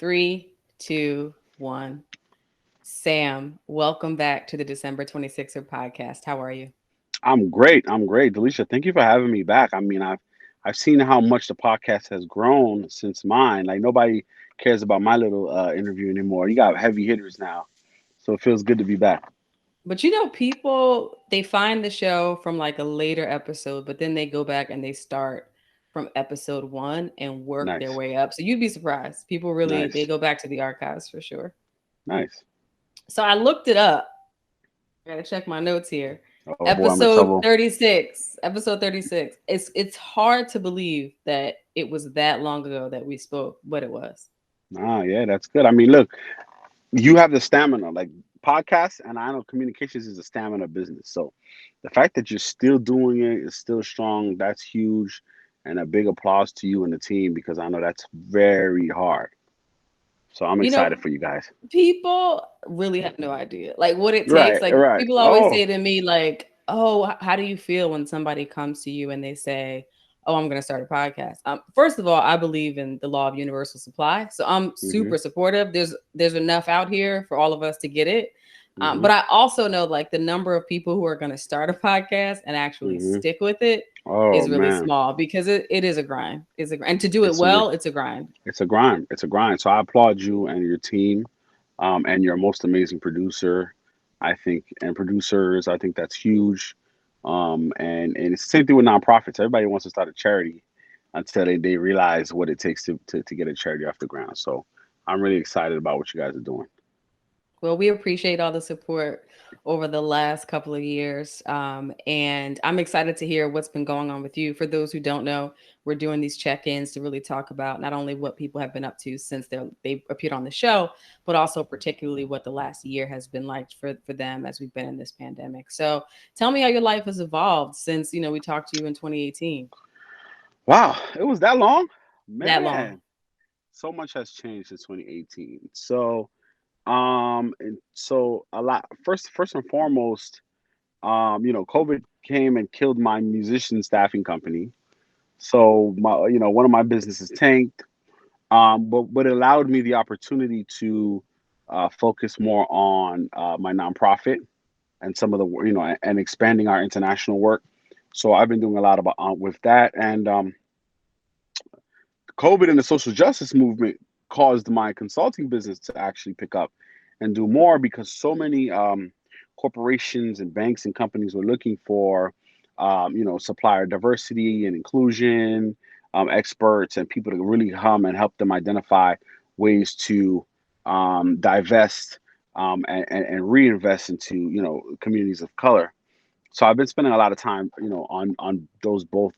Three, two, one. Sam, welcome back to the December 26er podcast. How are you? I'm great. I'm great. Delisha, thank you for having me back. I mean, I've seen how much the podcast has grown since mine. Like nobody cares about my little interview anymore. You got heavy hitters now. So it feels good to be back. But you know, people, they find the show from like a later episode, but then they go back and they start from episode one and work their Nice. way up. So you'd be surprised. People really, they Nice. go back to the archives for sure. Nice. So I looked it up. I gotta check my notes here. Oh boy, I'm in Episode trouble. 36. Episode 36. It's hard to believe that it was that long ago that we spoke, but it was. Yeah, that's good. I mean, look, you have the stamina. Like podcasts, and I know communications is a stamina business. So the fact that you're still doing it is still strong. That's huge. And a big applause to you and the team because I know that's very hard. So I'm You know, excited for you guys. people really have no idea like what it takes. Right, Like right. people always Oh, say to me, like, "Oh, how do you feel when somebody comes to you and they say, 'Oh, I'm going to start a podcast?'" First of all, I believe in the law of universal supply, so I'm hmm super supportive. There's enough out here for all of us to get it. hmm But I also know like the number of people who are going to start a podcast and actually hmm stick with it Oh is really man, small because it is a grind. It's a grind. And to do it it's a re- well, it's a grind. it's a grind. It's a grind. So I applaud you and your team, and your most amazing producer. I think and producers. I think that's huge. And it's the same thing with nonprofits. Everybody wants to start a charity until they realize what it takes to get a charity off the ground. So I'm really excited about what you guys are doing. Well, we appreciate all the support over the last couple of years. And I'm excited to hear what's been going on with you. For those who don't know, we're doing these check ins to really talk about not only what people have been up to since they appeared on the show, but also particularly what the last year has been like for them as we've been in this pandemic. So tell me how your life has evolved since, we talked to you in 2018. Wow, it was that long, That long. man. So much has changed since 2018. And so a lot. First and foremost, COVID came and killed my musician staffing company. So one of my businesses tanked. But it allowed me the opportunity to focus more on my nonprofit and some of the and expanding our international work. So I've been doing a lot about with that, and COVID and the social justice movement caused my consulting business to actually pick up and do more because so many corporations and banks and companies were looking for, supplier diversity and inclusion experts and people to really come and help them identify ways to divest and reinvest into, communities of color. So I've been spending a lot of time, on those both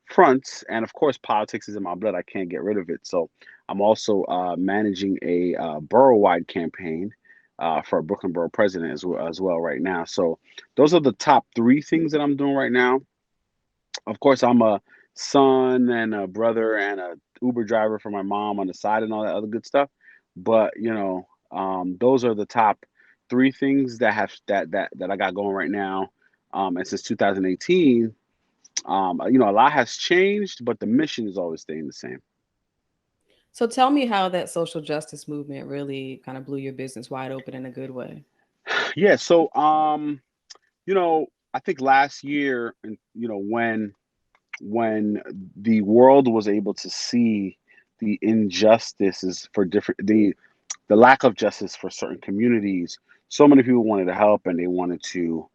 fronts, and of course, politics is in my blood. I can't get rid of it. So I'm also managing a borough-wide campaign for a Brooklyn Borough president as well right now. So those are the top three things that I'm doing right now. Of course, I'm a son and a brother and a Uber driver for my mom on the side and all that other good stuff. But those are the top three things that I got going right now. And since 2018, a lot has changed, but the mission is always staying the same. So tell me how that social justice movement really kind of blew your business wide open in a good way. Yeah. So, I think last year, and when the world was able to see the injustices for different the lack of justice for certain communities, so many people wanted to help and they wanted to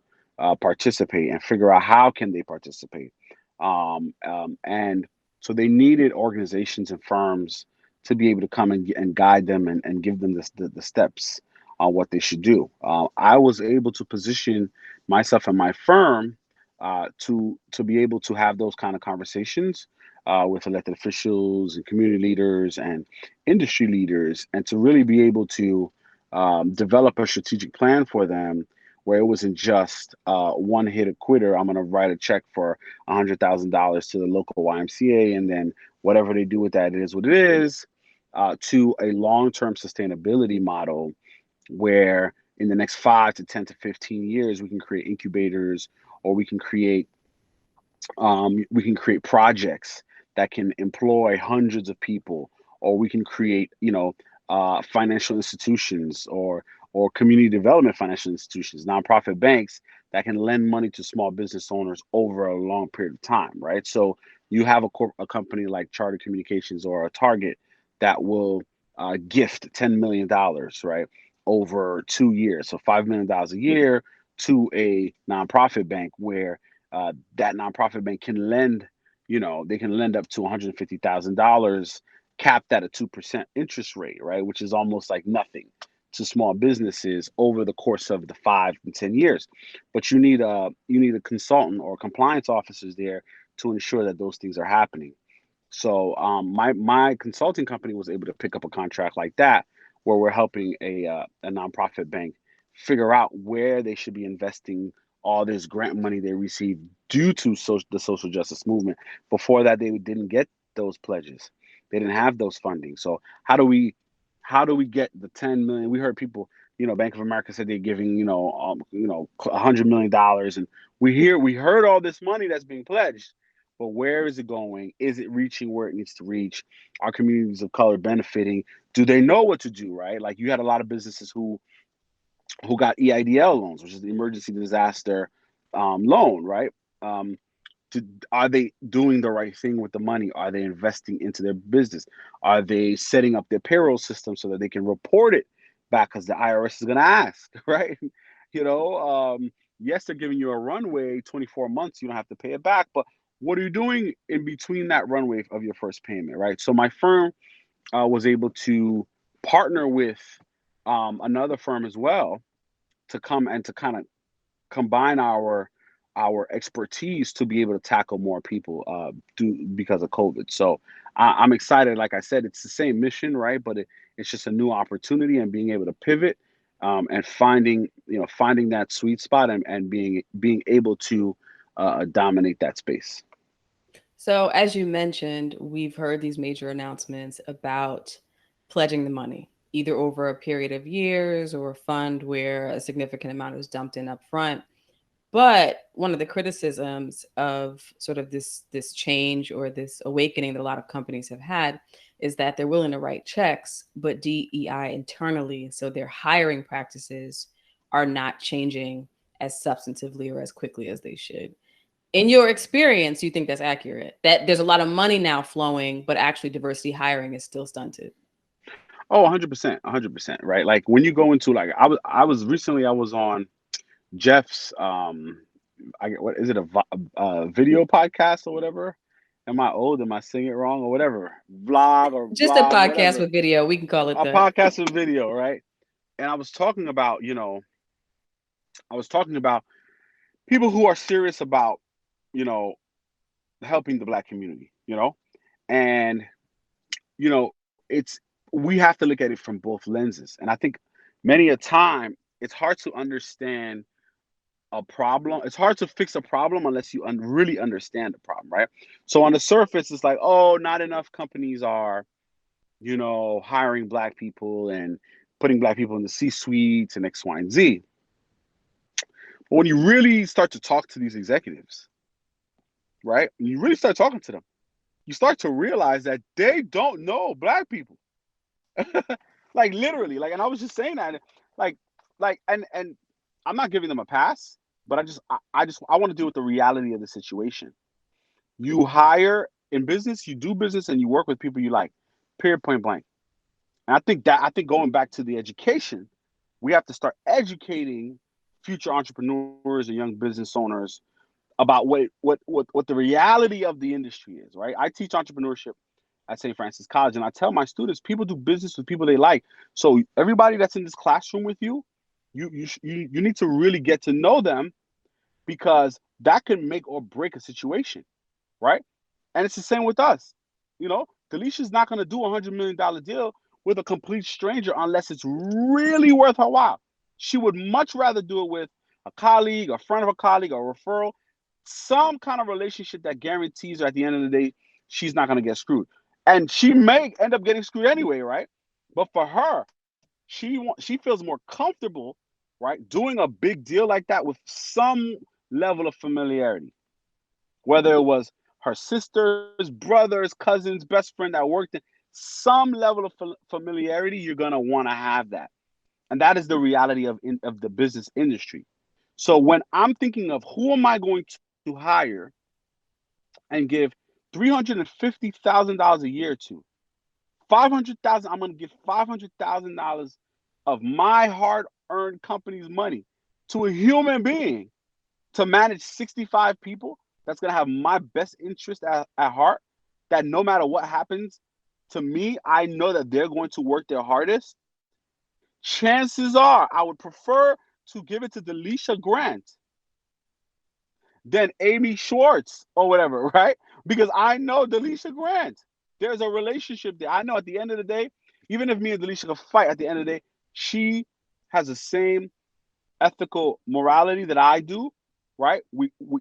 participate and figure out how can they participate. And so they needed organizations and firms to be able to come and guide them and give them the steps on what they should do. I was able to position myself and my firm to be able to have those kind of conversations with elected officials and community leaders and industry leaders, and to really be able to develop a strategic plan for them where it wasn't just one hit a quitter. I'm going to write a check for $100,000 to the local YMCA, and then whatever they do with that, it is what it is. To a long-term sustainability model where in the next 5 to 10 to 15 years we can create incubators, or we can create projects that can employ hundreds of people, or we can create financial institutions or community development financial institutions, nonprofit banks that can lend money to small business owners over a long period of time, right? So you have a company like Charter Communications or a Target that will gift $10 million, right, over 2 years, so $5 million a year to a nonprofit bank where that nonprofit bank can lend, they can lend up to $150,000 capped at a 2% interest rate, right? Which is almost like nothing to small businesses over the course of the 5 and 10 years. But you need a consultant or compliance officers there to ensure that those things are happening. So my consulting company was able to pick up a contract like that, where we're helping a nonprofit bank figure out where they should be investing all this grant money they received due to the social justice movement. Before that, they didn't get those pledges. They didn't have those funding. So how do we get the 10 million? We heard people, Bank of America said they're giving, $100 million, and we heard all this money that's being pledged, but where is it going? Is it reaching where it needs to reach? Are communities of color benefiting? Do they know what to do, right? Like you had a lot of businesses who got EIDL loans, which is the emergency disaster loan, right? Um, are they doing the right thing with the money? Are they investing into their business? Are they setting up their payroll system so that they can report it back? Because the IRS is going to ask, right? You know, yes, they're giving you a runway, 24 months, you don't have to pay it back. But what are you doing in between that runway of your first payment, right? So my firm was able to partner with another firm as well to come and to kind of combine our expertise to be able to tackle more people because of COVID. So I'm excited. Like I said, it's the same mission, right? But it's just a new opportunity and being able to pivot and finding that sweet spot and being able to dominate that space. So, as you mentioned, we've heard these major announcements about pledging the money, either over a period of years or a fund where a significant amount is dumped in up front. But one of the criticisms of sort of this change or this awakening that a lot of companies have had is that they're willing to write checks, but DEI internally, so their hiring practices are not changing as substantively or as quickly as they should. In your experience, you think that's accurate? That there's a lot of money now flowing, but actually diversity hiring is still stunted. Oh, 100%, 100%, right? Like when you go into like I was on Jeff's what is it, video podcast or whatever? Am I old? Am I saying it wrong or whatever? Vlog or Just a vlog, podcast whatever. with video, we can call it A that. podcast with video, right? And I was talking about people who are serious about, you know, helping the black community, and it's we have to look at it from both lenses. And I think many a time it's hard to understand a problem. It's hard to fix a problem unless you really understand the problem, right? So on the surface, it's like, oh, not enough companies are, hiring black people and putting black people in the C suites and X, Y, and Z. But when you really start to talk to these executives, right? When you really start talking to them, you start to realize that they don't know black people. Like literally, like, and I was just saying that, like, and I'm not giving them a pass, but I want to deal with the reality of the situation. You hire in business, you do business, and you work with people you like. Period. Point blank. And I think going back to the education, we have to start educating future entrepreneurs and young business owners about what the reality of the industry is, right? I teach entrepreneurship at St. Francis College, and I tell my students, people do business with people they like. So everybody that's in this classroom with you, you need to really get to know them, because that can make or break a situation, right? And it's the same with us. Delisha's not going to do $100 million deal with a complete stranger unless it's really worth her while. She would much rather do it with a colleague, a friend of a colleague, a referral, some kind of relationship that guarantees her at the end of the day she's not going to get screwed. And she may end up getting screwed anyway, right? But for her, she feels more comfortable, right, doing a big deal like that with some level of familiarity, whether it was her sisters, brothers, cousins, best friend that worked in some level of familiarity, you're gonna want to have that, and that is the reality of the business industry. So when I'm thinking of who am I going to hire and give $350,000 a year to, 500,000, I'm gonna give $500,000 of my hard-earned company's money to a human being to manage 65 people that's going to have my best interest at heart, that no matter what happens to me, I know that they're going to work their hardest. Chances are I would prefer to give it to Delisha Grant than Amy Schwartz or whatever, right? Because I know Delisha Grant. There's a relationship there. I know at the end of the day, even if me and Delisha could fight, at the end of the day, she has the same ethical morality that I do, right?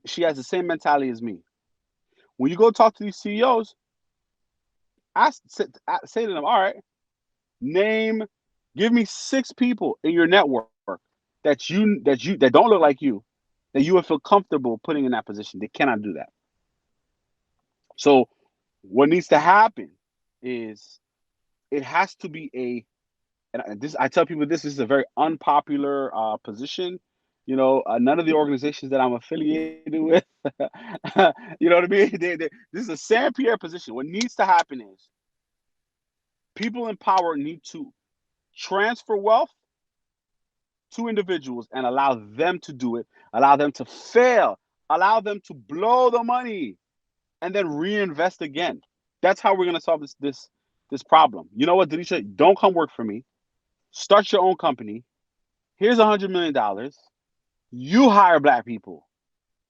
She has the same mentality as me. When you go talk to these CEOs, say to them, all right, name, give me 6 people in your network that don't look like you, that you would feel comfortable putting in that position. They cannot do that. So what needs to happen is it has to be and this, I tell people, this is a very unpopular position. None of the organizations that I'm affiliated with, you know what I mean? This is a Sam Pierre position. What needs to happen is people in power need to transfer wealth to individuals and allow them to do it, allow them to fail, allow them to blow the money, and then reinvest again. That's how we're gonna solve this problem. You know what, Delisha? Don't come work for me. Start your own company. Here's $100 million. You hire black people,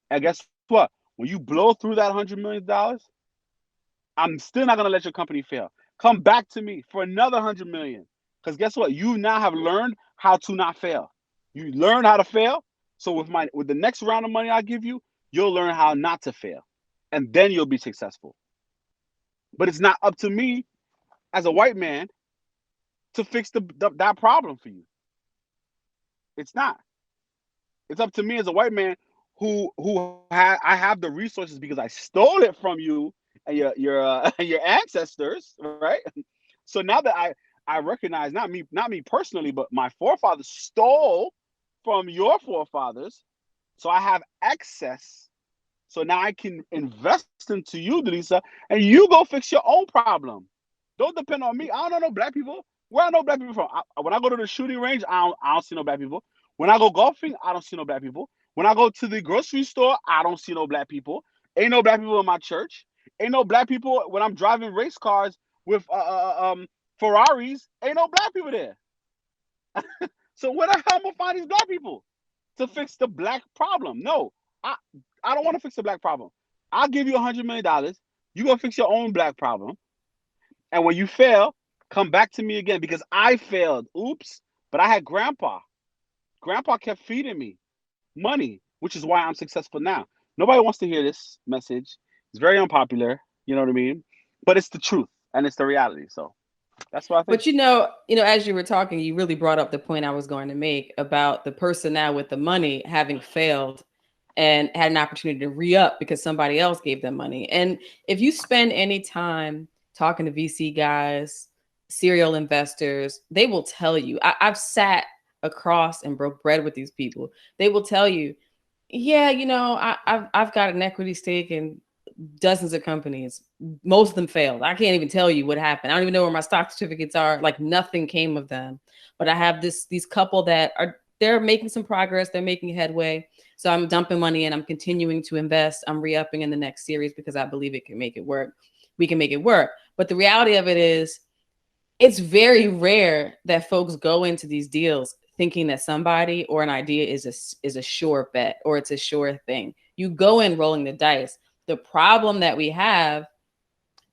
and guess what? When you blow through that $100 million, I'm still not gonna let your company fail. Come back to me for another 100 million, because guess what? You now have learned how to not fail. You learn how to fail. So with the next round of money I give you, you'll learn how not to fail, and then you'll be successful. But it's not up to me as a white man to fix that problem for you. It's not. It's up to me as a white man I have the resources because I stole it from you and your your ancestors, right? So now that I recognize, not me personally, but my forefathers stole from your forefathers, so I have access. So now I can invest into you, Delisa, and you go fix your own problem. Don't depend on me. I don't know no black people. Where I know black people from? When I go to the shooting range, I don't see no black people. When I go golfing, I don't see no black people. When I go to the grocery store, I don't see no black people. Ain't no black people in my church. Ain't no black people when I'm driving race cars with Ferraris. Ain't no black people there. So where the hell am I gonna find these black people to fix the black problem? No, I I don't want to fix the black problem. I'll give you $100 million. You go fix your own black problem, and when you fail, come back to me again because I failed. Oops, but I had grandpa. Grandpa kept feeding me money, which is why I'm successful now. Nobody wants to hear this message. It's very unpopular. You know what I mean? But it's the truth and it's the reality. So that's what I think. But as you were talking, you really brought up the point I was going to make about the person now with the money having failed and had an opportunity to re-up because somebody else gave them money. And if you spend any time talking to VC guys, serial investors, they will tell you. I've sat across and broke bread with these people. They will tell you, yeah, I've got an equity stake in dozens of companies. Most of them failed. I can't even tell you what happened. I don't even know where my stock certificates are. Like nothing came of them. But I have these couple that they're making some progress. They're making headway. So I'm dumping money in. I'm continuing to invest. I'm re-upping in the next series because I believe it can make it work. We can make it work. But the reality of it is, it's very rare that folks go into these deals thinking that somebody or an idea is a sure bet or it's a sure thing. You go in rolling the dice. The problem that we have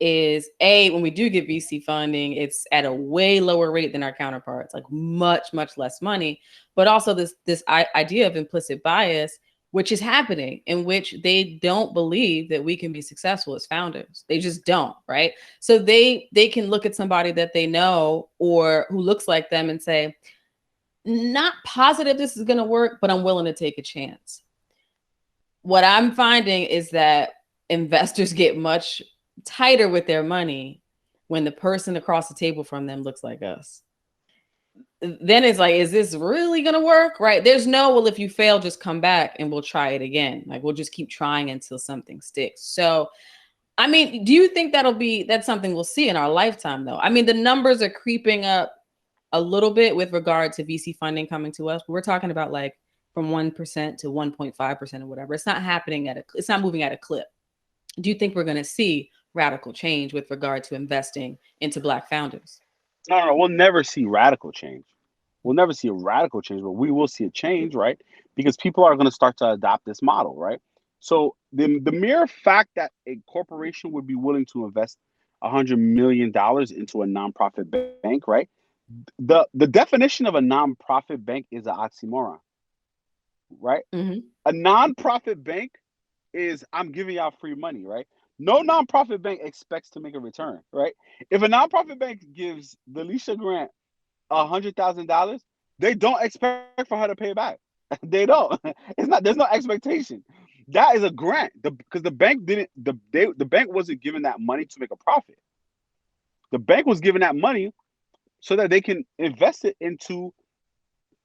is when we do get VC funding, it's at a way lower rate than our counterparts, like much, much less money. But also this idea of implicit bias, which is happening, in which they don't believe that we can be successful as founders. They just don't, right? So they can look at somebody that they know or who looks like them and say, not positive this is going to work, but I'm willing to take a chance. What I'm finding is that investors get much tighter with their money when the person across the table from them looks like us. Then it's like, is this really going to work? Right. There's no, well, if you fail, just come back and we'll try it again. Like, we'll just keep trying until something sticks. So, I mean, do you think that's something we'll see in our lifetime, though? I mean, the numbers are creeping up a little bit with regard to VC funding coming to us, but we're talking about like from 1% to 1.5% or whatever. It's not happening it's not moving at a clip. Do you think we're going to see radical change with regard to investing into Black founders? No, no, we'll never see radical change. We'll never see a radical change, but we will see a change, right? Because people are going to start to adopt this model, right? So the mere fact that a corporation would be willing to invest $100 million into a nonprofit bank, right? The definition of a nonprofit bank is an oxymoron, right? Mm-hmm. A nonprofit bank is I'm giving y'all free money, right? No nonprofit bank expects to make a return, right? If a nonprofit bank gives Delisha Grant $100,000, they don't expect for her to pay it back. They don't. It's not. There's no expectation. That is a grant. Because the bank didn't. The bank wasn't given that money to make a profit. The bank was given that money so that they can invest it into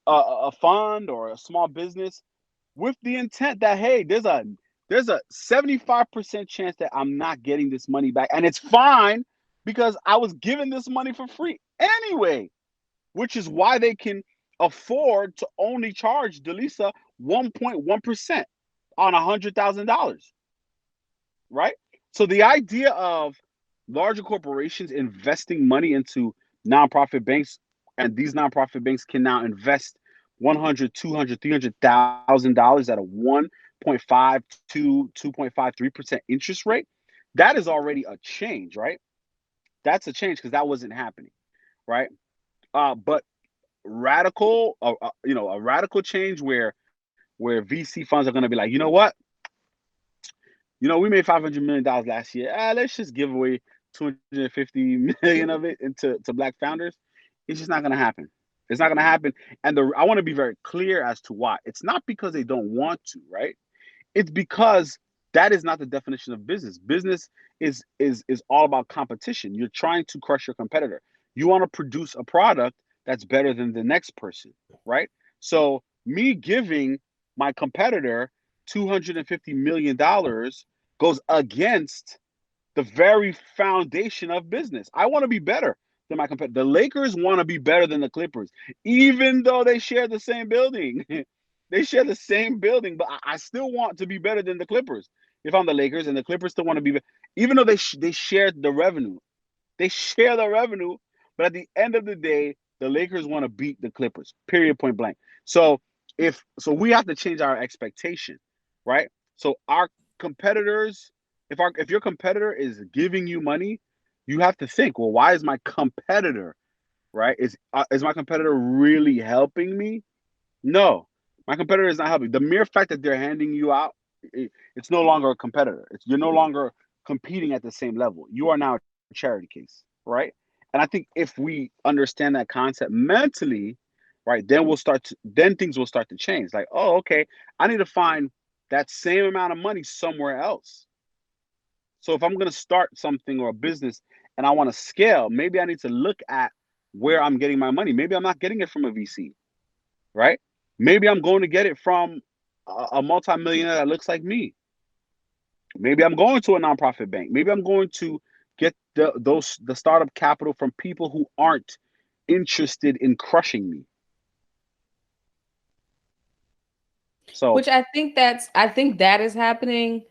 a fund or a small business with the intent that, hey, there's a 75% chance that I'm not getting this money back, and it's fine because I was given this money for free anyway, which is why they can afford to only charge Delisa 1.1% on $100,000, right? So the idea of larger corporations investing money into nonprofit banks, and these nonprofit banks can now invest 100, 200, $300,000 at a 1.52, 2.53% interest rate. That is already a change, right? That's a change because that wasn't happening, right? But a radical change where VC funds are going to be like, you know what, we made $500 million last year. Let's just give away 250 million of it to Black founders. It's just not going to happen. It's not going to happen. And I want to be very clear as to why. It's not because they don't want to, right? It's because that is not the definition of business. Business is all about competition. You're trying to crush your competitor. You want to produce a product that's better than the next person, right? So me giving my competitor $250 million goes against the very foundation of business. I want to be better than my competitor. The Lakers want to be better than the Clippers, even though they share the same building. They share the same building, but I still want to be better than the Clippers. If I'm the Lakers and the Clippers still want to be, even though they share the revenue, they share the revenue, but at the end of the day, the Lakers want to beat the Clippers. Period. Point blank. So we have to change our expectation, right? So our competitors, if your competitor is giving you money, you have to think, well, why is my competitor, right? Is my competitor really helping me? No, my competitor is not helping. The mere fact that they're handing you out, it's no longer a competitor. You're no longer competing at the same level. You are now a charity case, right? And I think if we understand that concept mentally, right, then things will start to change. Like, oh, okay, I need to find that same amount of money somewhere else. So if I'm going to start something or a business and I want to scale, maybe I need to look at where I'm getting my money. Maybe I'm not getting it from a VC, right? Maybe I'm going to get it from a multimillionaire that looks like me. Maybe I'm going to a nonprofit bank. Maybe I'm going to get the startup capital from people who aren't interested in crushing me. So Which I think that is happening.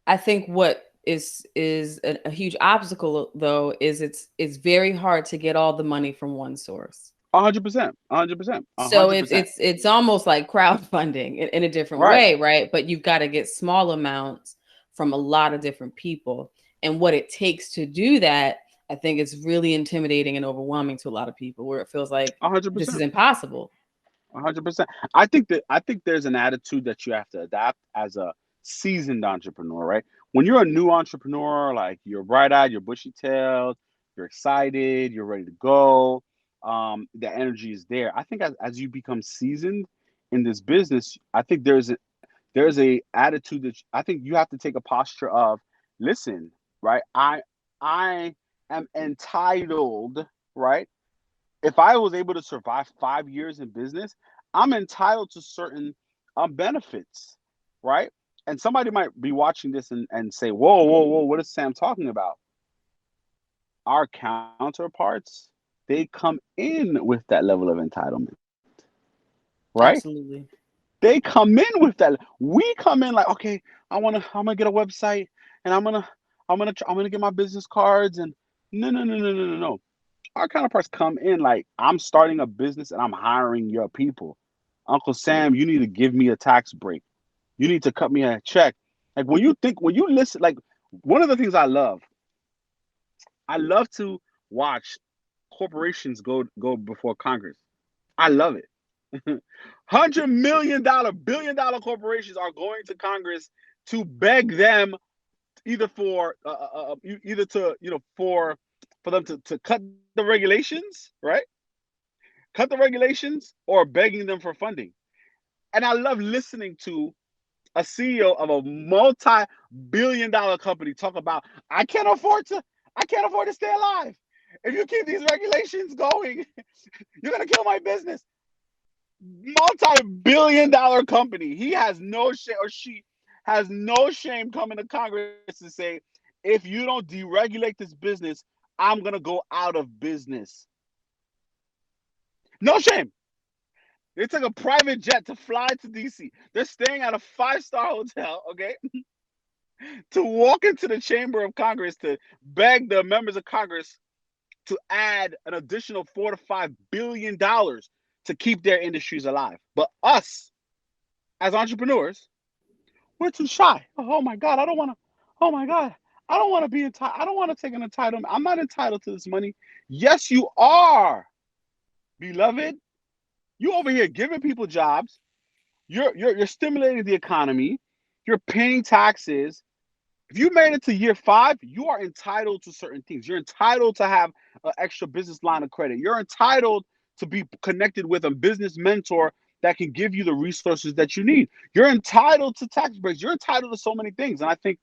I think what is a huge obstacle though is it's very hard to get all the money from one source. 100%, 100%, So 100%. it's almost like crowdfunding in a different Right. way, right? But you've got to get small amounts from a lot of different people. And what it takes to do that, I think is really intimidating and overwhelming to a lot of people where it feels like this is 100%. impossible. 100%. I think there's an attitude that you have to adapt as a seasoned entrepreneur, right? When you're a new entrepreneur, like you're bright-eyed, you're bushy-tailed, you're excited, you're ready to go, the energy is there. I think as you become seasoned in this business, I think there's a attitude that I think you have to take a posture of, listen, right? I am entitled, right? If I was able to survive 5 years in business, I'm entitled to certain benefits, right? And somebody might be watching this and say, whoa, whoa, whoa, what is Sam talking about? Our counterparts, they come in with that level of entitlement, right? Absolutely. They come in with that. We come in like, okay, I'm gonna get a website, and I'm gonna get my business cards, and no, no, no, no, no, no, no. Our counterparts come in like, I'm starting a business and I'm hiring your people. Uncle Sam, you need to give me a tax break. You need to cut me a check. Like when you listen, like one of the things I love to watch corporations go before Congress. I love it. $100 million, $1 billion corporations are going to Congress to beg them either for either to for them to cut the regulations, right? Cut the regulations or begging them for funding. And I love listening to a CEO of a multi-billion-dollar company talk about I can't afford to stay alive. If you keep these regulations going, you're gonna kill my business. Multi-billion-dollar company. He has no shame, or she has no shame coming to Congress to say, if you don't deregulate this business, I'm gonna go out of business. No shame. They took a private jet to fly to DC. They're staying at a five-star hotel, okay, to walk into the chamber of Congress to beg the members of Congress to add an additional $4 to $5 billion to keep their industries alive. But us, as entrepreneurs, we're too shy. Oh my God, I don't want to. Oh my God, I don't want to be entitled. I don't want to take an entitlement. I'm not entitled to this money. Yes, you are, beloved. You over here giving people jobs. You're stimulating the economy. You're paying taxes. If you made it to year 5, you are entitled to certain things. You're entitled to have an extra business line of credit. You're entitled to be connected with a business mentor that can give you the resources that you need. You're entitled to tax breaks. You're entitled to so many things. And I think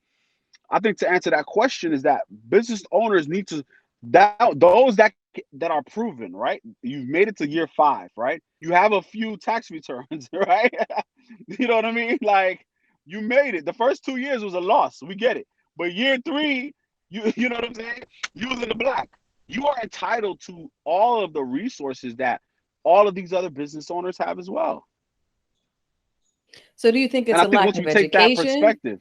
to answer that question is that business owners need to those that are proven, right? You've made it to year 5, right? You have a few tax returns, right? You know what I mean? Like you made it. The first 2 years was a loss. We get it. But year 3, you know what I'm saying? You was in the black. You are entitled to all of the resources that all of these other business owners have as well. So do you think And it's I a think lack once of you take that education? perspective,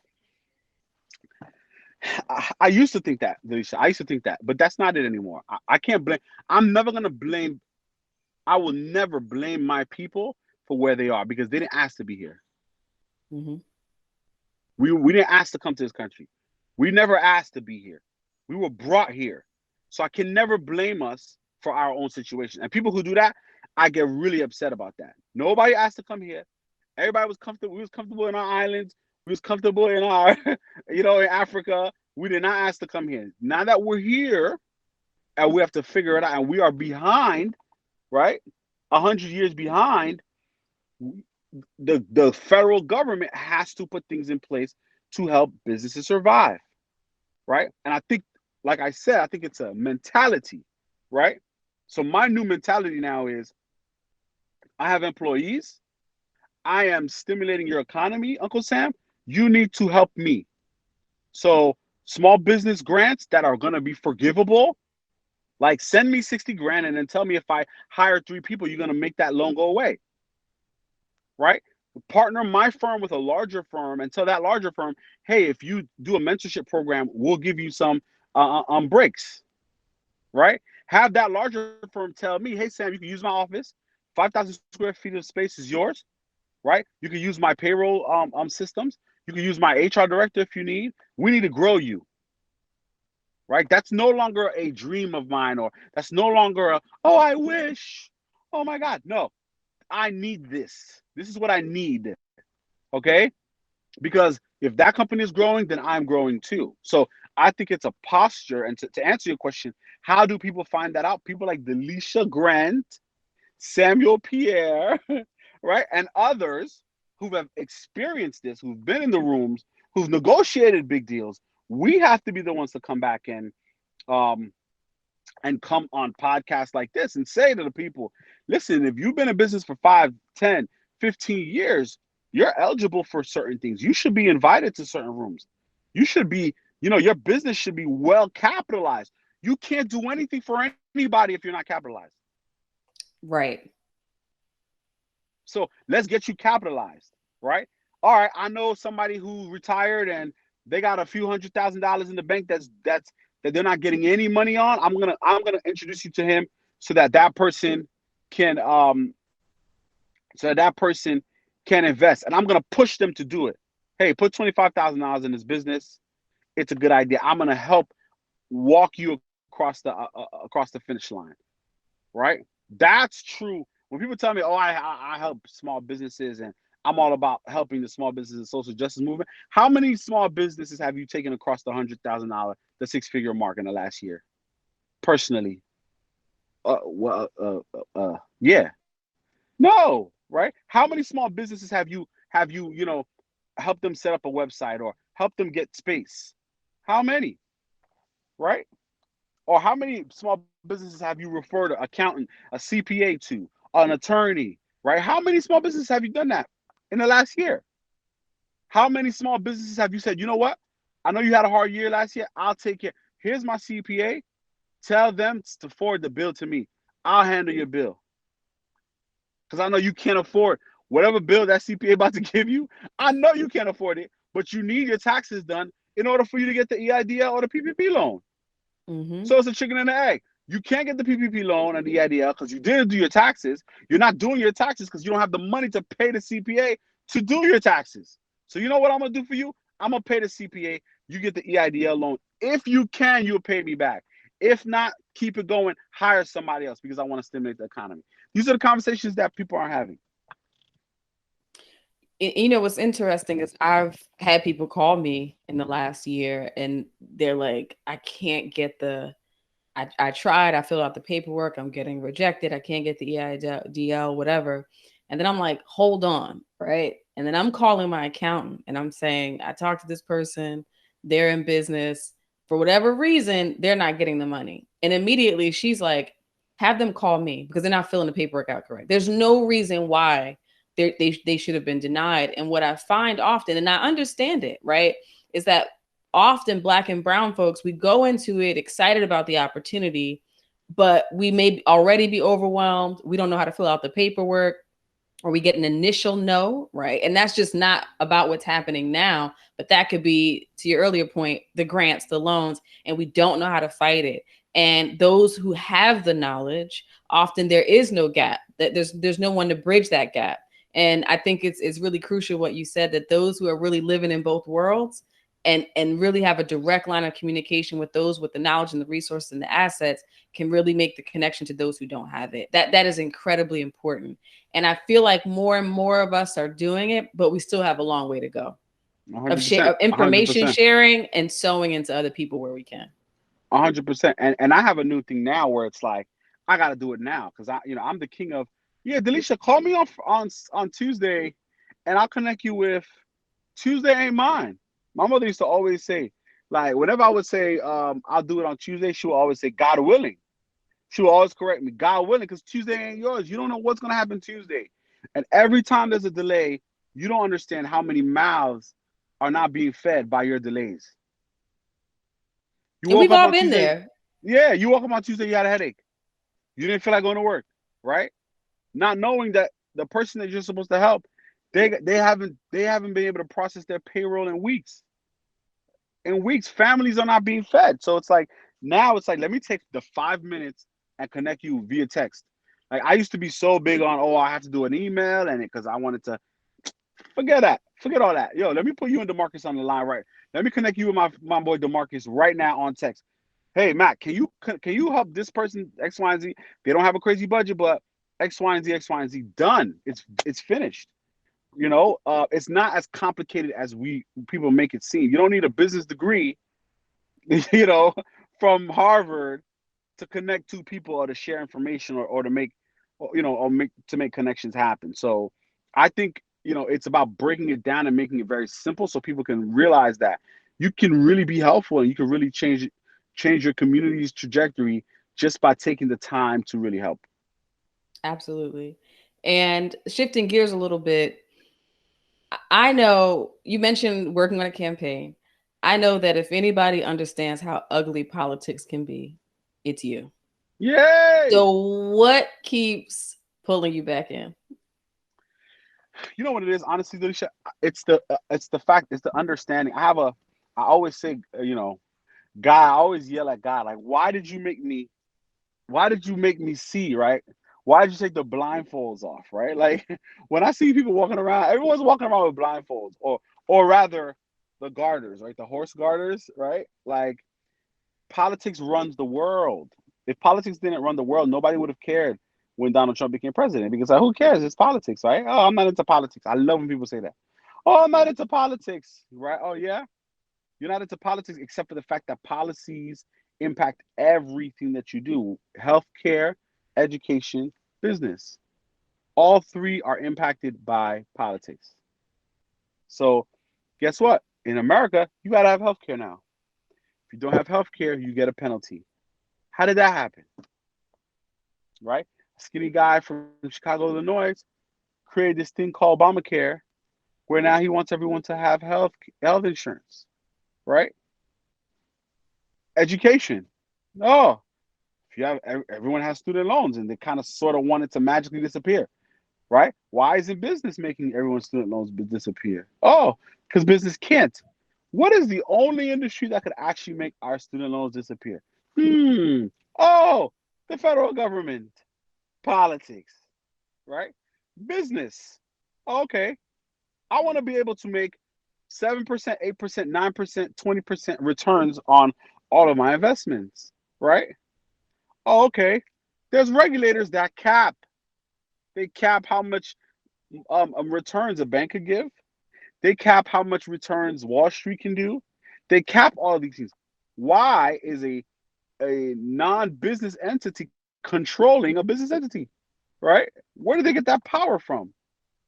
I used to think that, Delisha. I used to think that, but that's not it anymore. I can't blame. I'm never gonna blame. I will never blame my people for where they are because they didn't ask to be here. Hmm. We didn't ask to come to this country. We never asked to be here. We were brought here. So I can never blame us for our own situation. And people who do that, I get really upset about that. Nobody asked to come here. Everybody was comfortable. We was comfortable in our islands. We was comfortable in our, in Africa. We did not ask to come here. Now that we're here and we have to figure it out, and we are behind, right? 100 years behind. The federal government has to put things in place to help businesses survive, right? And I think, like I said, I think it's a mentality, right? So my new mentality now is I have employees. I am stimulating your economy, Uncle Sam. You need to help me. So small business grants that are going to be forgivable, like send me 60 grand and then tell me if I hire 3 people, you're going to make that loan go away, right? Partner my firm with a larger firm and tell that larger firm, hey, if you do a mentorship program, we'll give you some breaks, right? Have that larger firm tell me, hey, Sam, you can use my office. 5,000 square feet of space is yours, right? You can use my payroll systems. You can use my HR director if you need. We need to grow you, right? That's no longer a dream of mine, or that's no longer oh, I wish. Oh my God. No, I need this. This is what I need. Okay. Because if that company is growing, then I'm growing too. So I think it's a posture. And to answer your question, how do people find that out? People like Delisha Grant, Samuel Pierre, right? And others who have experienced this, who've been in the rooms, who've negotiated big deals. We have to be the ones to come back and um, and come on podcasts like this and say to the people, listen, if you've been in business for 5, 10, 15 years, you're eligible for certain things. You should be invited to certain rooms. You should be, your business should be well capitalized. You can't do anything for anybody if you're not capitalized. Right. So let's get you capitalized, right? All right, I know somebody who retired and they got a few $100,000 in the bank that they're not getting any money on. I'm gonna introduce you to him so that that person can invest, and I'm gonna push them to do it. Hey, put $25,000 in this business. It's a good idea. I'm gonna help walk you across the finish line, right? That's true. When people tell me, "Oh, I help small businesses and I'm all about helping the small business and social justice movement," how many small businesses have you taken across the $100,000, the six-figure mark in the last year? Personally, yeah, no, right? How many small businesses have you helped them set up a website or help them get space? How many, right? Or how many small businesses have you referred an accountant, a CPA to, an attorney, right? How many small businesses have you done that in the last year? How many small businesses have you said, you know what? I know you had a hard year last year. I'll take care. Here's my CPA. Tell them to forward the bill to me. I'll handle your bill. Because I know you can't afford whatever bill that CPA about to give you. I know you can't afford it, but you need your taxes done in order for you to get the EIDL or the PPP loan. Mm-hmm. So it's a chicken and an egg. You can't get the PPP loan and the EIDL because you didn't do your taxes. You're not doing your taxes because you don't have the money to pay the CPA to do your taxes. So you know what I'm gonna do for you? I'm gonna pay the CPA. You get the EIDL loan. If you can, you'll pay me back. If not, keep it going. Hire somebody else because I want to stimulate the economy. These are the conversations that people aren't having. What's interesting is I've had people call me in the last year and they're like, I can't get I tried, I filled out the paperwork, I'm getting rejected, I can't get the EIDL, whatever. And then I'm like, hold on, right? And then I'm calling my accountant and I'm saying, I talked to this person, they're in business. For whatever reason, they're not getting the money. And immediately she's like, have them call me because they're not filling the paperwork out correct. There's no reason why they should have been denied. And what I find often, and I understand it, right, is that often Black and brown folks, we go into it excited about the opportunity, but we may already be overwhelmed. We don't know how to fill out the paperwork, or we get an initial no, right? And that's just not about what's happening now, but that could be, to your earlier point, the grants, the loans, and we don't know how to fight it. And those who have the knowledge, often there is no gap, that there's no one to bridge that gap. And I think it's really crucial what you said, that those who are really living in both worlds and really have a direct line of communication with those with the knowledge and the resources and the assets can really make the connection to those who don't have it. That is incredibly important. And I feel like more and more of us are doing it, but we still have a long way to go of 100%. information 100%. sharing and sewing into other people where we can. 100%. And I have a new thing now where it's like I got to do it now because I'm the king of, yeah, Delisha, call me on Tuesday and I'll connect you with Tuesday ain't mine. My mother used to always say, like, whenever I would say I'll do it on Tuesday, she would always say, God willing. She will always correct me, God willing, because Tuesday ain't yours. You don't know what's gonna happen Tuesday. And every time there's a delay, you don't understand how many mouths are not being fed by your delays. You And woke we've up all on been Tuesday, there. yeah, you woke up on Tuesday, you had a headache. You didn't feel like going to work, right? Not knowing that the person that you're supposed to help, they haven't been able to process their payroll in weeks. In weeks, families are not being fed. So it's like now it's like let me take the 5 minutes and connect you via text. Like I used to be so big on, oh, I have to do an email and because I wanted to forget that. Forget all that. Yo, let me put you and DeMarcus on the line, right? Let me connect you with my boy DeMarcus right now on text. Hey Matt, can you help this person X, Y, and Z? They don't have a crazy budget, but X, Y, and Z, X, Y, and Z done. It's finished. It's not as complicated as we people make it seem. You don't need a business degree, you know, from Harvard to connect two people or to share information or to make or make connections happen. So I think it's about breaking it down and making it very simple so people can realize that you can really be helpful and you can really change your community's trajectory just by taking the time to really help. Absolutely. And shifting gears a little bit, I know you mentioned working on a campaign. I know that if anybody understands how ugly politics can be, it's you. Yay! So what keeps pulling you back in? You know what it is, honestly, Delisha? It's the fact, it's the understanding. I always say, God, I always yell at God, like, why did you make me? Why did you make me see, right? Why did you take the blindfolds off, right? Like when I see people walking around, everyone's walking around with blindfolds, or rather, the garters, right? The horse garters, right? Like politics runs the world. If politics didn't run the world, nobody would have cared when Donald Trump became president because like, who cares? It's politics, right? Oh, I'm not into politics. I love when people say that. Oh, I'm not into politics, right? Oh, yeah. You're not into politics except for the fact that policies impact everything that you do: healthcare, education, business. All three are impacted by politics. So, guess what? In America, you got to have healthcare now. If you don't have healthcare, you get a penalty. How did that happen? Right? A skinny guy from Chicago, Illinois, created this thing called Obamacare, where now he wants everyone to have health insurance. Right? Education. Oh, if you have everyone has student loans, and they kind of sort of want it to magically disappear, right? Why isn't business making everyone's student loans disappear? Oh, because business can't. What is the only industry that could actually make our student loans disappear? Hmm. Oh, the federal government. Politics, right? Business. Okay. I want to be able to make 7%, 8%, 9%, 20% returns on all of my investments, right? Oh, okay. There's regulators that cap. They cap how much returns a bank could give. They cap how much returns Wall Street can do. They cap all of these things. Why is a non-business entity controlling a business entity? Right? Where do they get that power from?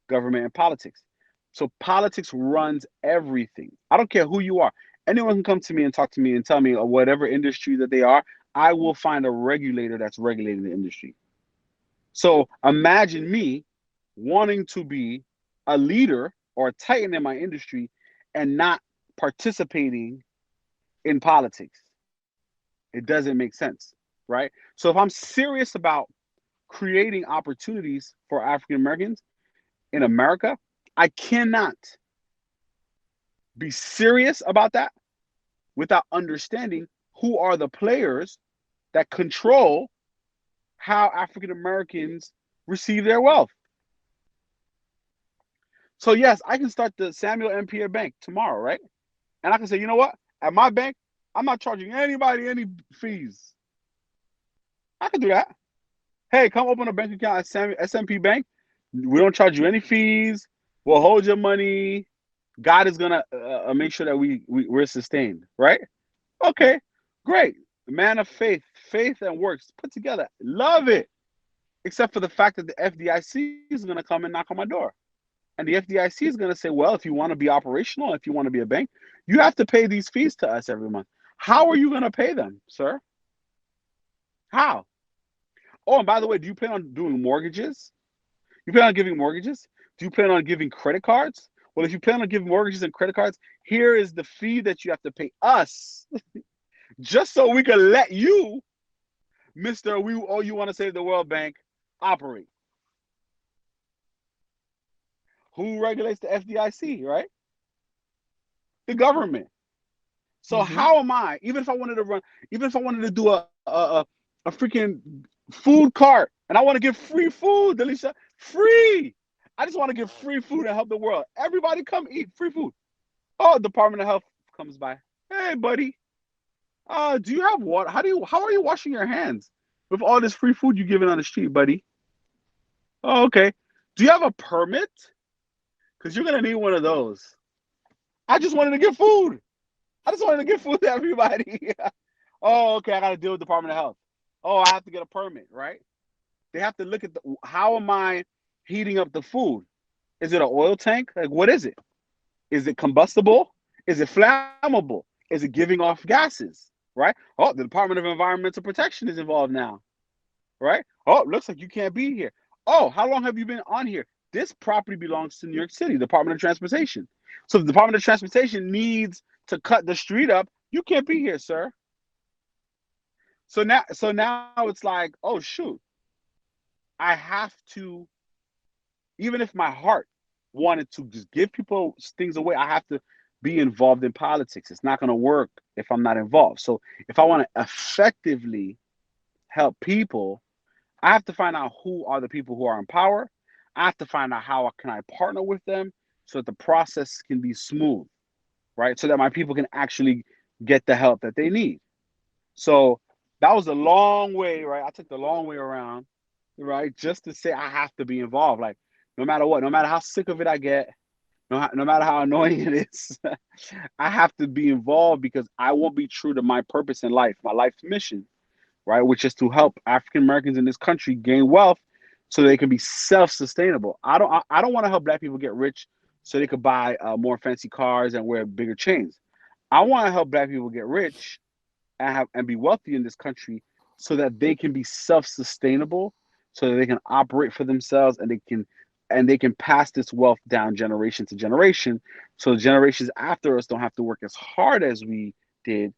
Government and politics. So politics runs everything. I don't care who you are. Anyone can come to me and talk to me and tell me whatever industry that they are. I will find a regulator that's regulating the industry. So imagine me wanting to be a leader or a titan in my industry and not participating in politics. It doesn't make sense, right? So if I'm serious about creating opportunities for African Americans in America, I cannot be serious about that without understanding who are the players that control how African Americans receive their wealth. So yes, I can start the Samuel and Pierre Bank tomorrow, right? And I can say, you know what? At my bank, I'm not charging anybody any fees. I can do that. Hey, come open a bank account at SMP Bank. We don't charge you any fees. We'll hold your money. God is gonna make sure that we're sustained, right? Okay, great. Man of faith, faith and works put together. Love it. Except for the fact that the FDIC is gonna come and knock on my door. And the FDIC is going to say, well, if you want to be operational, if you want to be a bank, you have to pay these fees to us every month. How are you going to pay them, sir? How? Oh, and by the way, do you plan on doing mortgages? You plan on giving mortgages? Do you plan on giving credit cards? Well, if you plan on giving mortgages and credit cards, here is the fee that you have to pay us just so we can let you, Mr. We Oh, you want to save the world bank, operate. Who regulates the FDIC, right? The government. So Mm-hmm. how am I? Even if I wanted to do a freaking food cart, and I want to give free food, Delisha, free. I just want to give free food and help the world. Everybody come eat free food. Oh, Department of Health comes by. Hey, buddy. Do you have water? How are you washing your hands with all this free food you're giving on the street, buddy? Oh, okay. Do you have a permit? Because you're gonna need one of those. I just wanted to give food. I just wanted to give food to everybody. Oh, okay. I got to deal with Department of Health. Oh, I have to get a permit, right? They have to look at how am I heating up the food? Is it an oil tank? Like, what is it? Is it combustible? Is it flammable? Is it giving off gases? right? Oh, the Department of Environmental Protection is involved now, right? Oh, looks like you can't be here. Oh, how long have you been on here? This property belongs to New York City, Department of Transportation. So if the Department of Transportation needs to cut the street up, you can't be here, sir. So now it's like, oh shoot, I have to, even if my heart wanted to just give people things away, I have to be involved in politics. It's not going to work if I'm not involved. So if I want to effectively help people, I have to find out who are the people who are in power. I have to find out how can I partner with them so that the process can be smooth, right? So that my people can actually get the help that they need. So that was a long way, right? I took the long way around, right? Just to say I have to be involved. Like, no matter what, no matter how sick of it I get, no matter how annoying it is, I have to be involved because I won't be true to my purpose in life, my life's mission, right? Which is to help African Americans in this country gain wealth so they can be self-sustainable. I don't want to help black people get rich so they could buy more fancy cars and wear bigger chains. I want to help black people get rich and be wealthy in this country so that they can be self-sustainable, so that they can operate for themselves and they can pass this wealth down generation to generation, so the generations after us don't have to work as hard as we did,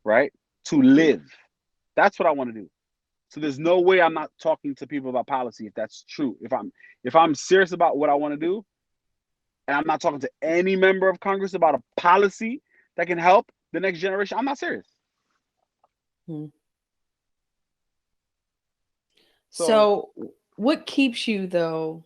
right, to live. That's what I want to do. So there's no way I'm not talking to people about policy if that's true. If I'm serious about what I want to do, and I'm not talking to any member of Congress about a policy that can help the next generation, I'm not serious. Hmm. So So, what keeps you though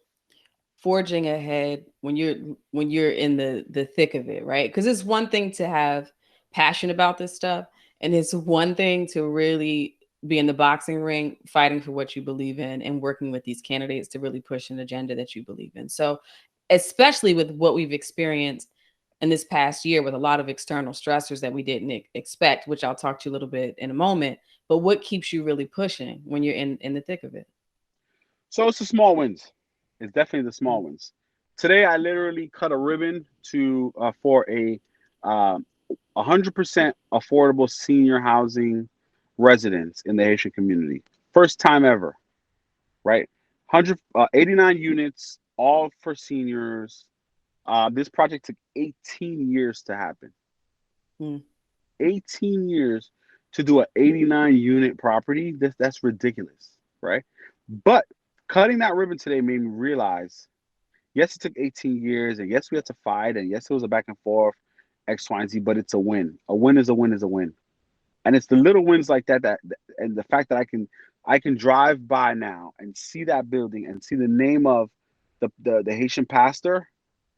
forging ahead when you're in the thick of it, right? Because it's one thing to have passion about this stuff, and it's one thing to really be in the boxing ring fighting for what you believe in and working with these candidates to really push an agenda that you believe in. So, especially with what we've experienced in this past year with a lot of external stressors that we didn't expect, which I'll talk to you a little bit in a moment. But what keeps you really pushing when you're in the thick of it? So it's the small wins. It's definitely the small wins. Today, I literally cut a ribbon to for a 100% affordable senior housing residence in the Haitian community. First time ever, right? 89 units, all for seniors. This project took 18 years to happen. Mm. 18 years to do an 89 unit property. That's ridiculous, right? But cutting that ribbon today made me realize, yes, it took 18 years, and yes, we had to fight, and yes, it was a back and forth, X, Y, and Z, but it's a win. A win is a win is a win. And it's the little wins like that, and the fact that I can drive by now and see that building and see the name of the Haitian pastor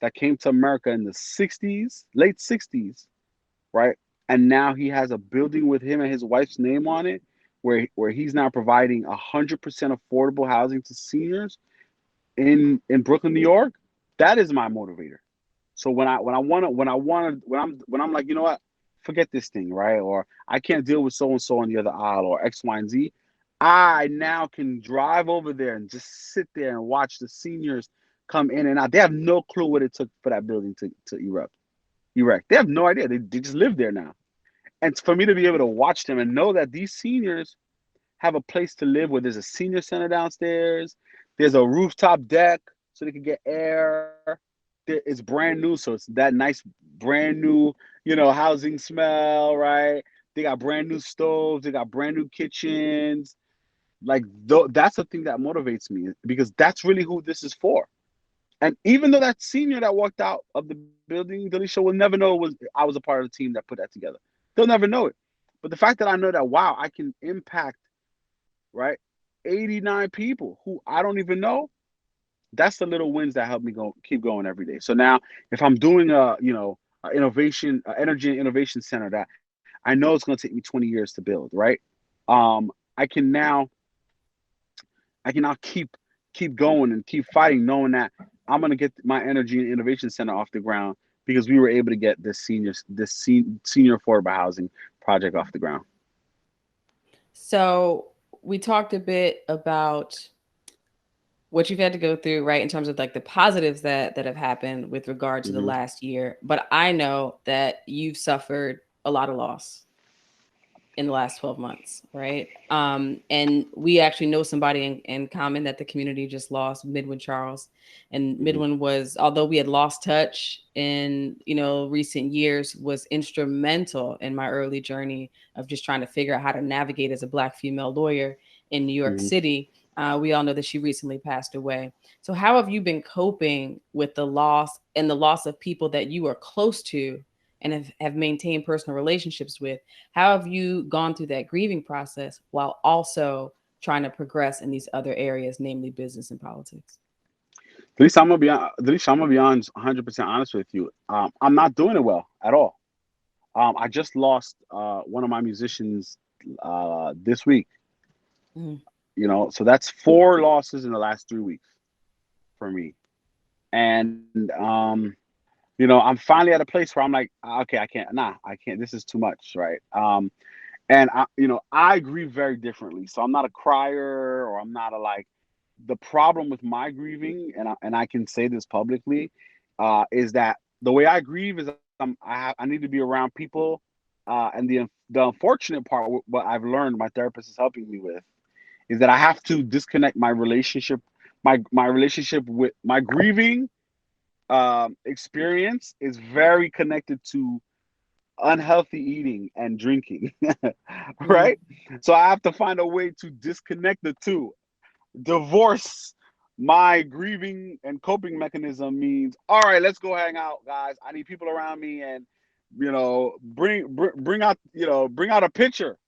that came to America in the 60s, late 60s, right? And now he has a building with him and his wife's name on it, where he's now providing 100% affordable housing to seniors in Brooklyn, New York. That is my motivator. So when I'm like, you know what, forget this thing, right? Or I can't deal with so and so on the other aisle or X, Y, and Z. I now can drive over there and just sit there and watch the seniors come in and out. They have no clue what it took for that building to erect. They have no idea. They just live there now. And for me to be able to watch them and know that these seniors have a place to live where there's a senior center downstairs, there's a rooftop deck so they can get air. It's brand new, so it's that nice brand new, housing smell, right? They got brand new stoves, they got brand new kitchens. Like that's the thing that motivates me because that's really who this is for. And even though that senior that walked out of the building, Delisha will never know I was a part of the team that put that together. They'll never know it. But the fact that I know that, wow, I can impact, right, 89 people who I don't even know, that's the little wins that help me keep going every day. So now if I'm doing energy and innovation center that I know it's going to take me 20 years to build, right? I can now keep going and keep fighting, knowing that I'm gonna get my energy and innovation center off the ground because we were able to get this senior affordable housing project off the ground. So we talked a bit about what you've had to go through, right, in terms of like the positives that have happened with regard to the last year. But I know that you've suffered a lot of loss in the last 12 months, right? And we actually know somebody in common that the community just lost, Midwin Charles. And Mhm. Midwin was, although we had lost touch in, recent years, was instrumental in my early journey of just trying to figure out how to navigate as a Black female lawyer in New York Mhm. City. We all know that she recently passed away. So how have you been coping with the loss and the loss of people that you are close to and have maintained personal relationships with? How have you gone through that grieving process while also trying to progress in these other areas, namely business and politics? Delisha, I'm gonna be honest, 100% honest with you. I'm not doing it well at all. I just lost one of my musicians this week. Mm, So that's four losses in the last 3 weeks for me. And I'm finally at a place where I'm like, okay, I can't, nah, I can't. This is too much, right? And I grieve very differently. So I'm not a crier, or I'm not a like. The problem with my grieving, and I can say this publicly, is that the way I grieve is I need to be around people, and the unfortunate part, what I've learned, my therapist is helping me with, is that I have to disconnect my relationship with my grieving experience is very connected to unhealthy eating and drinking, mm, right? So I have to find a way to disconnect the two. Divorce my grieving and coping mechanism means, all right, let's go hang out, guys. I need people around me, and bring out a picture.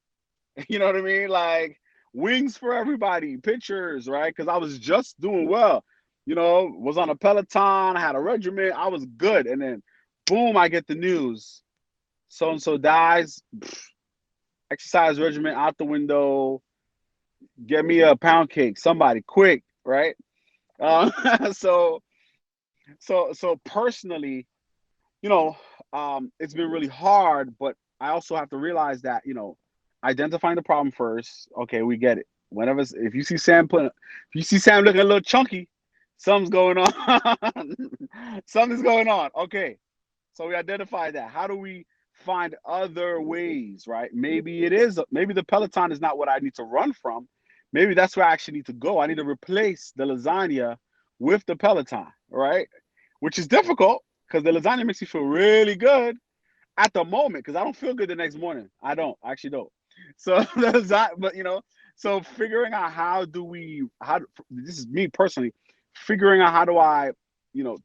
You know what I mean? Like wings for everybody, pictures, right? Because I was just doing well. Was on a Peloton, I had a regimen, I was good, and then boom, I get the news. So and so dies. Exercise regimen out the window. Get me a pound cake, somebody, quick, right? So personally, you know, it's been really hard, but I also have to realize that identifying the problem first. Okay, we get it. Whenever if you see if you see Sam looking a little chunky, something's going on. Something's going on. Okay, so we identify that. How do we find other ways, right? Maybe the Peloton is not what I need to run from. Maybe that's where I actually need to go. I need to replace the lasagna with the Peloton, right? Which is difficult because the lasagna makes you feel really good at the moment, because I don't feel good the next morning. I actually don't. So but so figuring out this is me personally, figuring out how do I,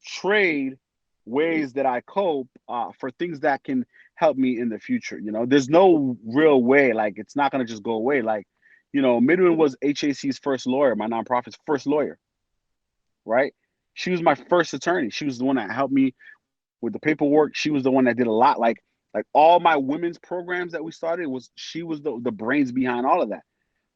trade ways that I cope for things that can help me in the future. There's no real way. Like it's not gonna just go away. Like, Midwin was HAC's first lawyer, my nonprofit's first lawyer, right? She was my first attorney. She was the one that helped me with the paperwork. She was the one that did a lot. Like all my women's programs that we started, was she was the brains behind all of that.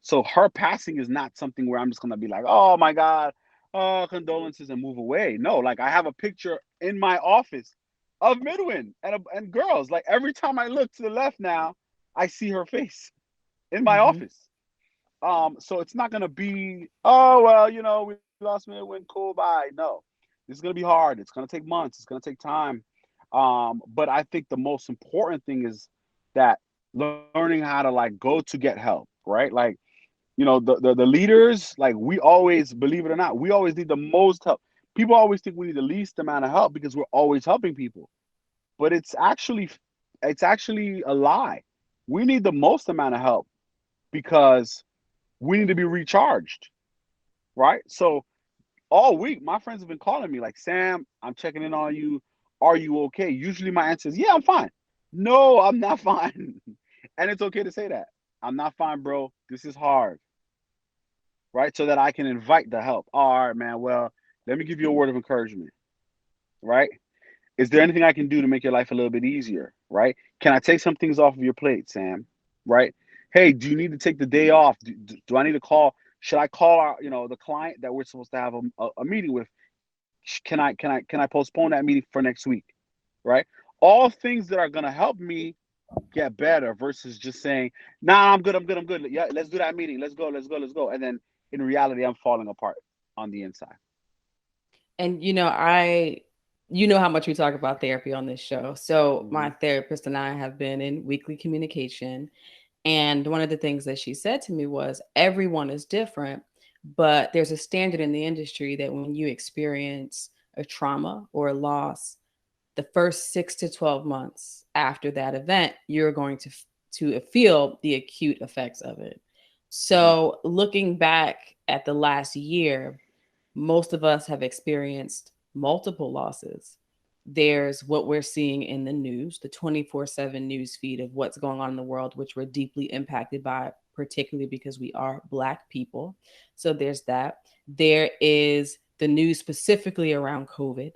So her passing is not something where I'm just gonna be like, oh my God, oh condolences and move away. No, like I have a picture in my office of Midwin and girls. Like every time I look to the left now, I see her face in my mm-hmm. office. So it's not gonna be, oh well, we lost Midwin, cool, bye. No, this is gonna be hard. It's gonna take months. It's gonna take time. But I think the most important thing is that learning how to like go to get help, right? Like, the leaders, like we always, believe it or not, we always need the most help. People always think we need the least amount of help because we're always helping people, but it's actually a lie. We need the most amount of help because we need to be recharged, right? So all week, my friends have been calling me like, Sam, I'm checking in on you. Are you okay? Usually my answer is, yeah, I'm fine. No, I'm not fine. And it's okay to say that. I'm not fine, bro. This is hard, right? So that I can invite the help. All right, man. Well, let me give you a word of encouragement, right? Is there anything I can do to make your life a little bit easier, right? Can I take some things off of your plate, Sam? Right? Hey, do you need to take the day off? Do I need to call? Should I call the client that we're supposed to have a meeting with? Can I postpone that meeting for next week? Right? All things that are gonna help me get better versus just saying, nah, I'm good, I'm good, I'm good. Yeah, let's do that meeting. Let's go, let's go, let's go. And then in reality, I'm falling apart on the inside. And you know how much we talk about therapy on this show. So my Hmm. therapist and I have been in weekly communication, And one of the things that she said to me was, everyone is different, but there's a standard in the industry that when you experience a trauma or a loss, the first 6 to 12 months after that event, you're going to feel the acute effects of it. Hmm. So, looking back at the last year, most of us have experienced multiple losses. There's what we're seeing in the news, the 24/7 news feed of what's going on in the world, which we're deeply impacted by, particularly because we are Black people. So there's that. There is the news specifically around COVID.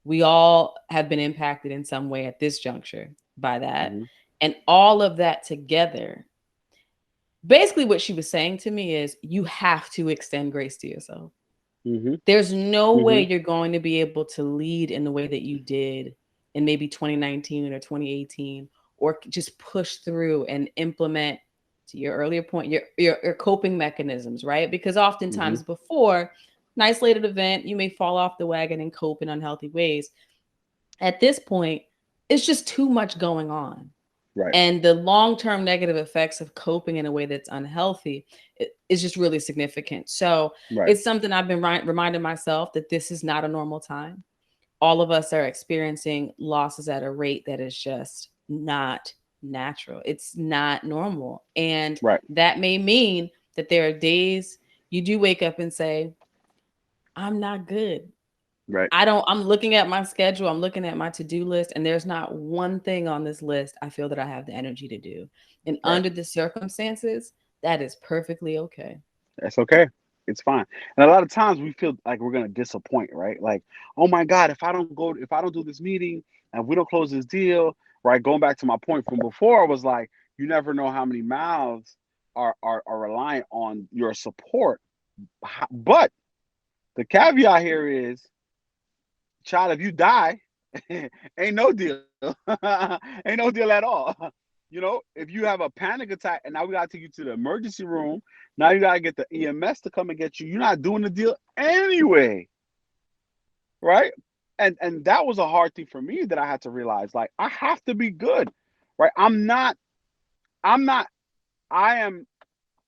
We all have been impacted in some way at this juncture by that. Hmm. And all of that together, basically, what she was saying to me is, you have to extend grace to yourself. Hmm. There's no way Hmm. you're going to be able to lead in the way that you did in maybe 2019 or 2018, or just push through and implement, to your earlier point, your coping mechanisms, right? Because Hmm. oftentimes before an isolated event, you may fall off the wagon and cope in unhealthy ways. At this point, it's just too much going on. Right. And the long-term negative effects of coping in a way that's unhealthy is just really significant. So Right. it's something I've been reminding myself, that this is not a normal time. All of us are experiencing losses at a rate that is just not natural. It's not normal. And Right. that may mean that there are days you do wake up and say, I'm not good. Right. I'm looking at my schedule, I'm looking at my to-do list, and there's not one thing on this list I feel that I have the energy to do. And Right. under the circumstances, that is perfectly okay. That's okay. It's fine. And a lot of times we feel like we're gonna disappoint, right? Like, oh my God, if I don't do this meeting and we don't close this deal, right? Going back to my point from before, was like, you never know how many mouths are reliant on your support. But the caveat here is, child, if you die, ain't no deal. Ain't no deal at all. If you have a panic attack and now we gotta take you to the emergency room, now you gotta get the EMS to come and get you. You're not doing the deal anyway, right? And that was a hard thing for me that I had to realize. Like, I have to be good, right? I'm not. I am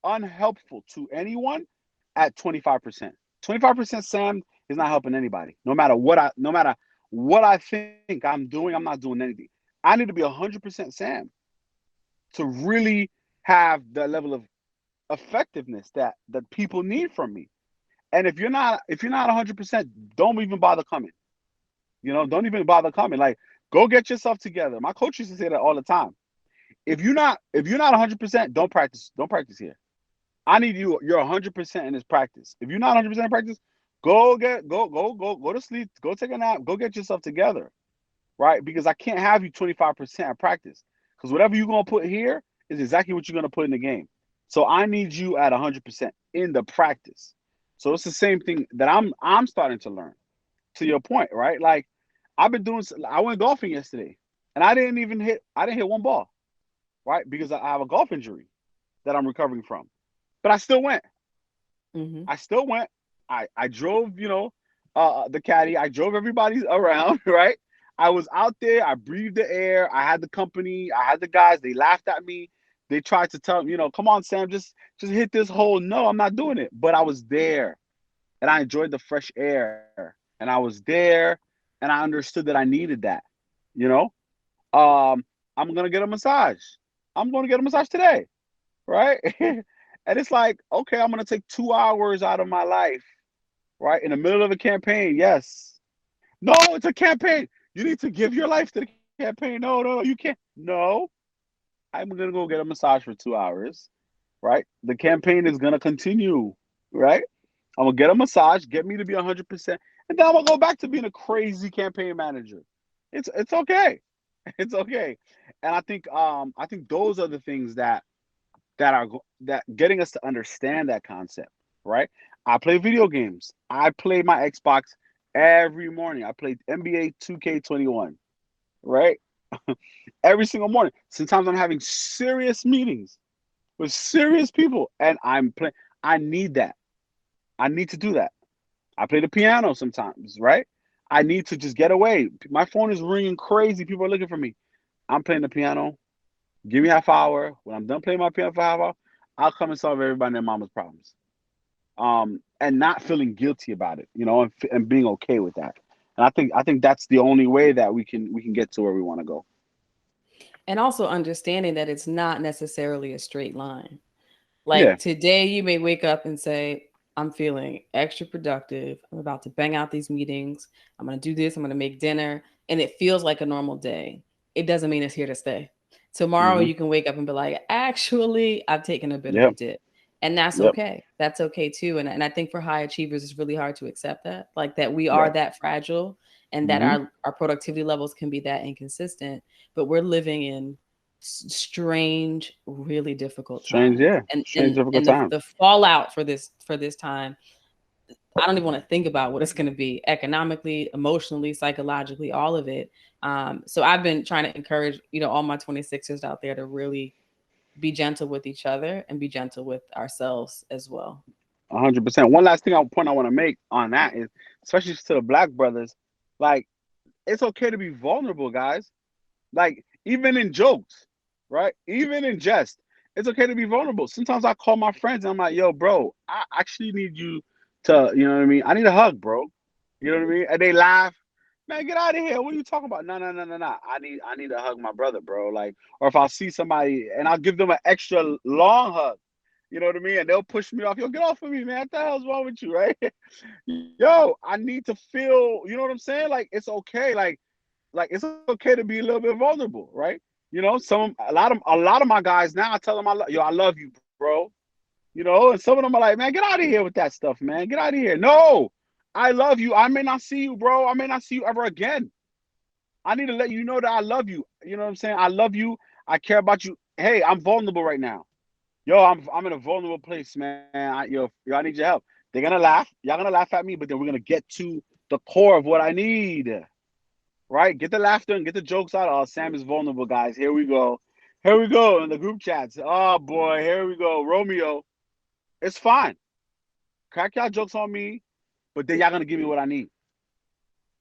unhelpful to anyone at 25%. 25% Sam is not helping anybody. No matter what I think I'm doing, I'm not doing anything. I need to be 100% Sam to really have the level of effectiveness that people need from me. And if you're not 100%, don't even bother coming. Don't even bother coming. Like, go get yourself together. My coach used to say that all the time. If you're not 100%, don't practice. Don't practice here. I need you. You're 100% in this practice. If you're not 100% in practice, go to sleep. Go take a nap. Go get yourself together, right? Because I can't have you 25% at practice. Because whatever you're gonna put here is exactly what you're gonna put in the game. So I need you at 100% in the practice. So it's the same thing that I'm starting to learn. To your point, right? Like, I went golfing yesterday, and I didn't hit one ball, right? Because I have a golf injury that I'm recovering from. But I still went. Hmm. I still went. I drove, the caddy. I drove everybody around, right? I was out there. I breathed the air. I had the company. I had the guys. They laughed at me. They tried to tell me, come on, Sam, just hit this hole. No, I'm not doing it. But I was there, and I enjoyed the fresh air, and I was there, and I understood that I needed that. You know, um, I'm gonna get a massage. I'm gonna get a massage today, right? And it's like, okay, I'm gonna take 2 hours out of my life, right? In the middle of a campaign. Yes. No, it's a campaign. You need to give your life to the campaign. No, you can't. No, I'm gonna go get a massage for 2 hours, right? The campaign is gonna continue, right? I'm gonna get a massage, get me to be 100%, and then I'm gonna go back to being a crazy campaign manager. It's okay. It's okay. And I think those are the things that getting us to understand that concept, right? I play video games. I play my Xbox every morning. I play NBA 2K21, right? Every single morning. Sometimes I'm having serious meetings with serious people, and I'm playing. I need that. I need to do that. I play the piano sometimes, right? I need to just get away. My phone is ringing crazy. People are looking for me. I'm playing the piano. Give me half hour. When I'm done playing my piano for half hour, I'll come and solve everybody and their mama's problems. And not feeling guilty about it, and being okay with that. And I think that's the only way that we can get to where we want to go. And also understanding that it's not necessarily a straight line. Yeah. Like today, you may wake up and say, I'm feeling extra productive. I'm about to bang out these meetings. I'm going to do this. I'm going to make dinner. And it feels like a normal day. It doesn't mean it's here to stay. Tomorrow, Hmm. you can wake up and be like, actually, I've taken a bit of a Yep. dip. And that's Yep. okay. That's okay too. And I think for high achievers, it's really hard to accept that, like that we are Right. that fragile and that Hmm. our productivity levels can be that inconsistent. But we're living in strange, really difficult Strange. times. Yeah. And Strange, and difficult and times. the fallout for this time, I don't even want to think about what it's going to be economically, emotionally, psychologically, all of it. So I've been trying to encourage, all my 26ers out there to really be gentle with each other and be gentle with ourselves as well. 100%. One last point I want to make on that is, especially to the black brothers, like it's okay to be vulnerable, guys. Like even in jokes, right? Even in jest, it's okay to be vulnerable. Sometimes I call my friends and I'm like, "Yo, bro, I actually need you to, you know what I mean? I need a hug, bro. You know what I mean?" And they laugh. Man, get out of here. What are you talking about? No, no, no, no, no. I need to hug my brother, bro. Like, or if I'll see somebody and I'll give them an extra long hug. You know what I mean? And they'll push me off. Yo, get off of me, man. What the hell's wrong with you, right? Yo, I need to feel, you know what I'm saying? Like it's okay. Like it's okay to be a little bit vulnerable, right? A lot of my guys now, I tell them I love you, bro. And some of them are like, man, get out of here with that stuff, man. Get out of here. No, I love you. I may not see you, bro. I may not see you ever again. I need to let you know that I love you. You know what I'm saying? I love you. I care about you. Hey, I'm vulnerable right now. Yo, I'm in a vulnerable place, man. Yo, I need your help. They're gonna laugh. Y'all gonna laugh at me, but then we're gonna get to the core of what I need. Right? Get the laughter and get the jokes out. Oh, Sam is vulnerable, guys. Here we go. Here we go in the group chats. Oh boy, here we go. Romeo. It's fine. Crack y'all jokes on me, but then y'all gonna give me what I need.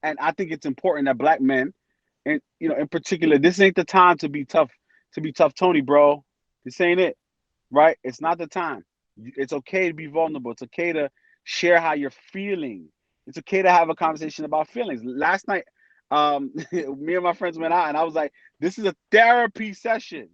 And I think it's important that black men, and in particular, this ain't the time to be tough. To be tough, Tony, bro. This ain't it. Right? It's not the time. It's okay to be vulnerable. It's okay to share how you're feeling. It's okay to have a conversation about feelings. Last night, me and my friends went out, and I was like, "This is a therapy session,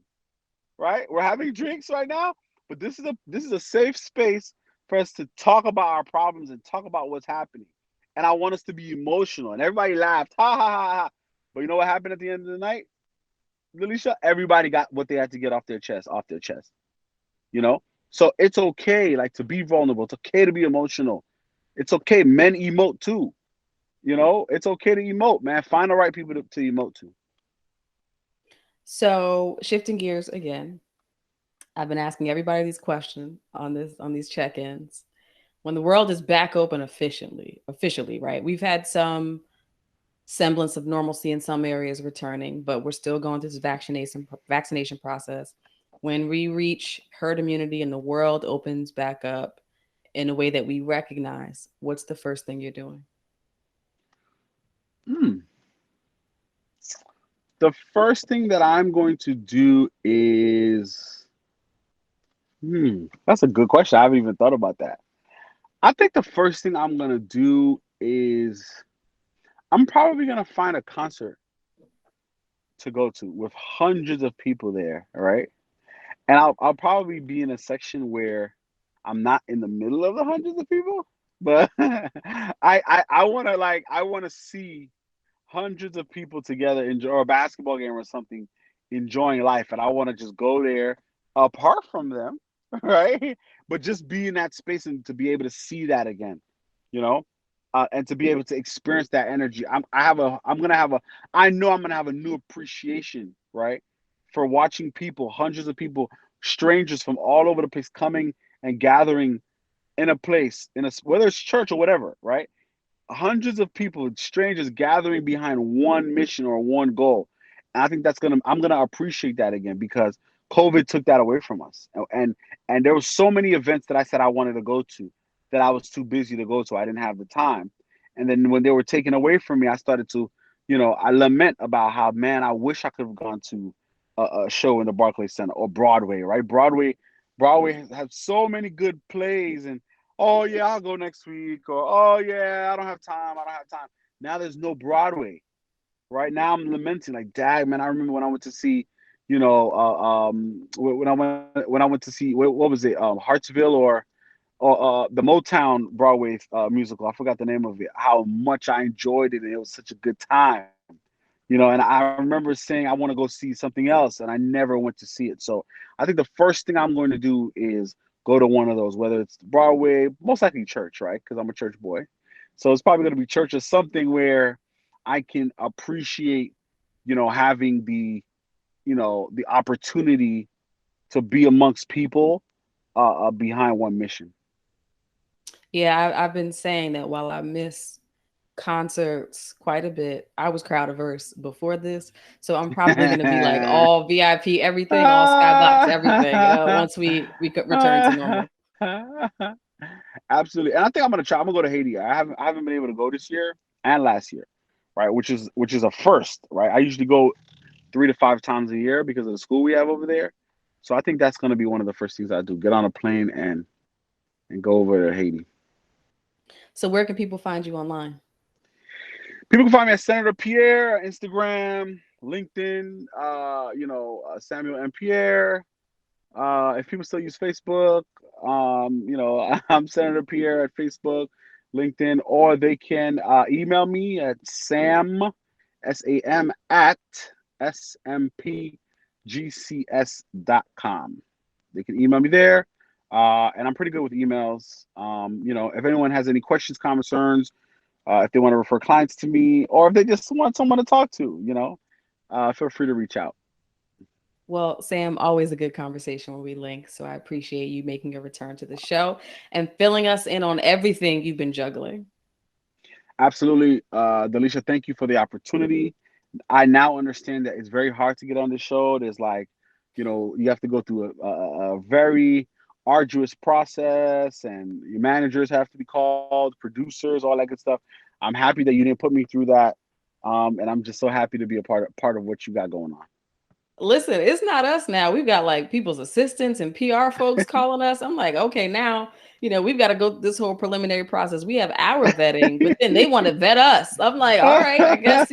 right? We're having drinks right now, but this is a safe space for us to talk about our problems and talk about what's happening. And I want us to be emotional." And everybody laughed, ha ha ha ha. But you know what happened at the end of the night, Delisha? Everybody got what they had to get off their chest. You know, so it's okay, like to be vulnerable. It's okay to be emotional. It's okay. Men emote too. It's okay to emote, man. Find the right people to emote to. So shifting gears again, I've been asking everybody these questions on these check-ins. When the world is back open officially, right? We've had some semblance of normalcy in some areas returning, but we're still going through this vaccination process. When we reach herd immunity and the world opens back up in a way that we recognize, what's the first thing you're doing? Hmm. The first thing that I'm going to do is, that's a good question. I haven't even thought about that. I think the first thing I'm gonna do is I'm probably gonna find a concert to go to with hundreds of people there, right? And I'll probably be in a section where I'm not in the middle of the hundreds of people, but I want to see hundreds of people together enjoy or a basketball game or something, enjoying life, and I want to just go there apart from them, right? But just be in that space and to be able to see that again, you know, and to be able to experience that energy. I know I'm gonna have a new appreciation, right, for watching people, hundreds of people, strangers from all over the place coming and gathering in a place, whether it's church or whatever, right? Hundreds of people, strangers gathering behind one mission or one goal. And I think I'm gonna appreciate that again because COVID took that away from us. And there were so many events that I said I wanted to go to that I was too busy to go to. I didn't have the time. And then when they were taken away from me, I started to, I lament about how, man, I wish I could have gone to a show in the Barclays Center or Broadway, right? Broadway has so many good plays, and oh yeah, I'll go next week, or oh yeah, I don't have time. Now there's no Broadway, right? Now I'm lamenting like, dang man, I remember when I went to see, when I went to see what was it, Hartsville or the Motown Broadway musical. I forgot the name of it. How much I enjoyed it, and it was such a good time. And I remember saying I want to go see something else, and I never went to see it. So I think the first thing I'm going to do is go to one of those, whether it's Broadway, most likely church, right? Because I'm a church boy. So it's probably going to be church or something where I can appreciate, having the opportunity to be amongst people behind one mission. Yeah, I've been saying that while I miss concerts quite a bit, I was crowd averse before this. So I'm probably going to be like all VIP, everything, all skybox, everything once we could return to normal. Absolutely, and I think I'm gonna try. I'm gonna go to Haiti. I haven't been able to go this year and last year, right? Which is a first, right? I usually go 3 to 5 times a year because of the school we have over there. So I think that's gonna be one of the first things I do: get on a plane and go over to Haiti. So where can people find you online? People can find me at Senator Pierre, Instagram, LinkedIn. Samuel and Pierre. If people still use Facebook, I'm Senator Pierre at Facebook, LinkedIn, or they can email me at sam at smpgcs.com. They can email me there, and I'm pretty good with emails. If anyone has any questions, concerns, if they want to refer clients to me, or if they just want someone to talk to, feel free to reach out. Well, Sam, always a good conversation when we link. So I appreciate you making a return to the show and filling us in on everything you've been juggling. Absolutely. Delisha, thank you for the opportunity. I now understand that it's very hard to get on the show. There's like, you have to go through a very arduous process, and your managers have to be called, producers, all that good stuff. I'm happy that you didn't put me through that. And I'm just so happy to be a part of what you got going on. Listen, it's not us now. We've got like people's assistants and PR folks calling us. I'm like, okay, now, we've got to go through this whole preliminary process. We have our vetting, but then they want to vet us. I'm like, all right, I guess,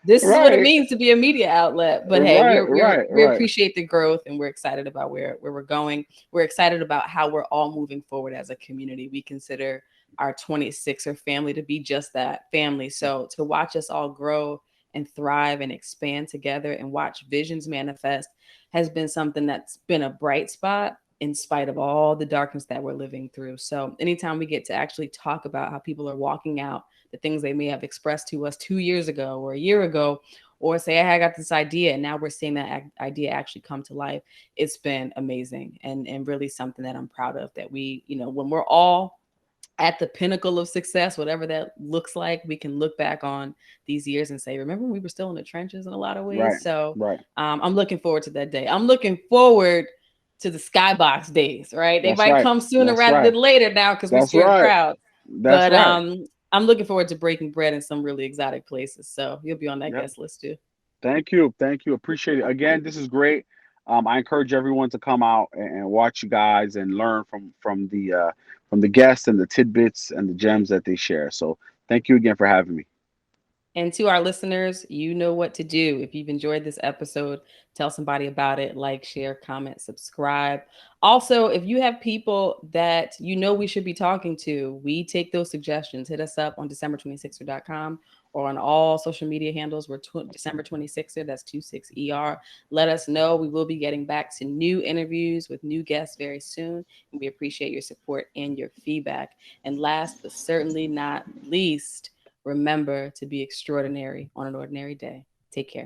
this is what it Right, mean to be a media outlet. But hey, right, right, we right. appreciate the growth, and we're excited about where we're going. We're excited about how we're all moving forward as a community. We consider our 26er family to be just that, family. So to watch us all grow and thrive and expand together and watch visions manifest has been something that's been a bright spot in spite of all the darkness that we're living through. So anytime we get to actually talk about how people are walking out the things they may have expressed to us 2 years ago or a year ago, or say, hey, I got this idea, and now we're seeing that idea actually come to life, it's been amazing and really something that I'm proud of, that we, when we're all at the pinnacle of success, whatever that looks like, we can look back on these years and say, remember when we were still in the trenches in a lot of ways. Right, So right. I'm looking forward to that day. I'm looking forward to the skybox days, right? They That's might right. come sooner That's rather right. than later now because we That's scared of right. crowds. That's But right. I'm looking forward to breaking bread in some really exotic places. So you'll be on that Yep. guest list too. Thank you. Thank you. Appreciate it. Again, this is great. I encourage everyone to come out and watch you guys and learn from the guests and the tidbits and the gems that they share. So thank you again for having me. And to our listeners, you know what to do. If you've enjoyed this episode, tell somebody about it, like, share, comment, subscribe. Also, if you have people that we should be talking to, we take those suggestions. Hit us up on December26er.com or on all social media handles. We're December26er, that's 26ER. Let us know. We will be getting back to new interviews with new guests very soon. And we appreciate your support and your feedback. And last but certainly not least, remember to be extraordinary on an ordinary day. Take care.